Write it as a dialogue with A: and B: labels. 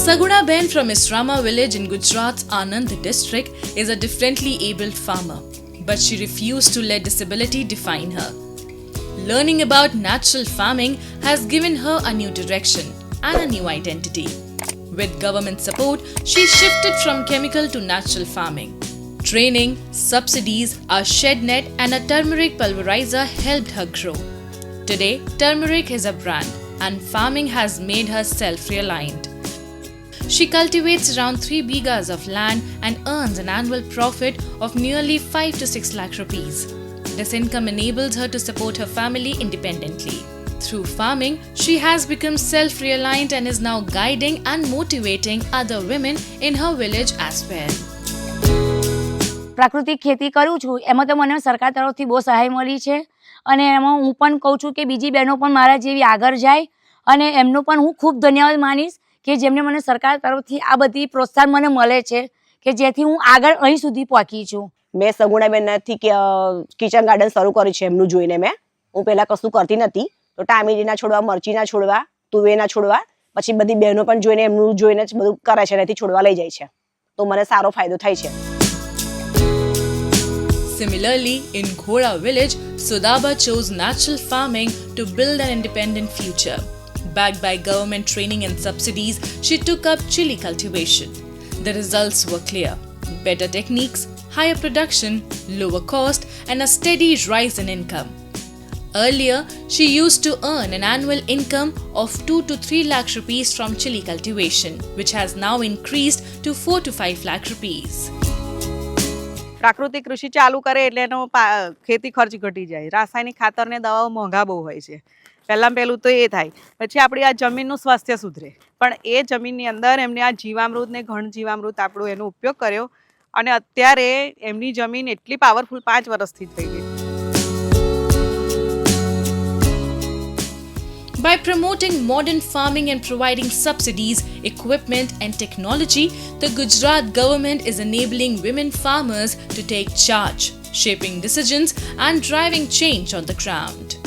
A: Saguna Ben from Israma village in Gujarat's Anand district is a differently abled farmer, but she refused to let disability define her. Learning about natural farming has given her a new direction and a new identity. With government support, she shifted from chemical to natural farming. Training, subsidies, a shed net and a turmeric pulverizer helped her grow. Today, turmeric is a brand and farming has made her self-reliant. She cultivates around 3 bighas of land and earns an annual profit of nearly 5 to 6 lakh rupees. This income enables her to support her family independently. Through farming, she has become self-reliant and is now guiding and motivating other women in her village as well.
B: પ્રાકૃતિક ખેતી કરું છું એમાં તો મને સરકાર તરફથી બહુ સહાય મળી છે અને એમાં હું પણ કહું છું કે બીજી બહેનો પણ મારા જેવી આગળ જાય અને એમનો પણ હું ખૂબ ધન્યવાદ માનીશ કે જેમને મને સરકાર તરફથી આ બધી પ્રોત્સાહન મને મળે છે કે જેથી હું આગળ અહીં સુધી પહોંચી છું.
C: મેં સગુણાબેનથી કિચન ગાર્ડન શરૂ કર્યું છે એમનું જોઈને. હું પહેલાં કશું કરતી નથી તો ટામેટીના છોડવા, મરચીના છોડવા, તુવેરના છોડવા, પછી બધી બહેનો પણ જોઈને એમનું જોઈને જ બધું કરે છે, એનાથી છોડવા લઈ જાય છે તો મને સારો ફાયદો થાય છે.
A: Similarly, in Ghoda village, Sudaba chose natural farming to build an independent future. Backed by government training and subsidies, she took up chili cultivation. The results were clear: better techniques, higher production, lower cost, and a steady rise in income. Earlier, she used to earn an annual income of 2 to 3 lakh rupees from chili cultivation, which has now increased to 4 to 5 lakh rupees.
D: પ્રાકૃતિક કૃષિ ચાલુ કરે એટલે એનો ખેતી ખર્ચ ઘટી જાય. રાસાયણિક ખાતર ને દવાઓ મોંઘા બહુ હોય છે. પહેલું તો એ થાય, પછી આપણી આ જમીનનું સ્વાસ્થ્ય સુધરે. પણ એ જમીનની અંદર એમને આ જીવામૃત ને ઘન જીવામૃત આપણો એનો ઉપયોગ કર્યો અને અત્યારે એમની જમીન એટલી પાવરફુલ 5 વર્ષથી થઈ ગઈ.
A: By promoting modern farming and providing subsidies, equipment and technology, the Gujarat government is enabling women farmers to take charge, shaping decisions and driving change on the ground.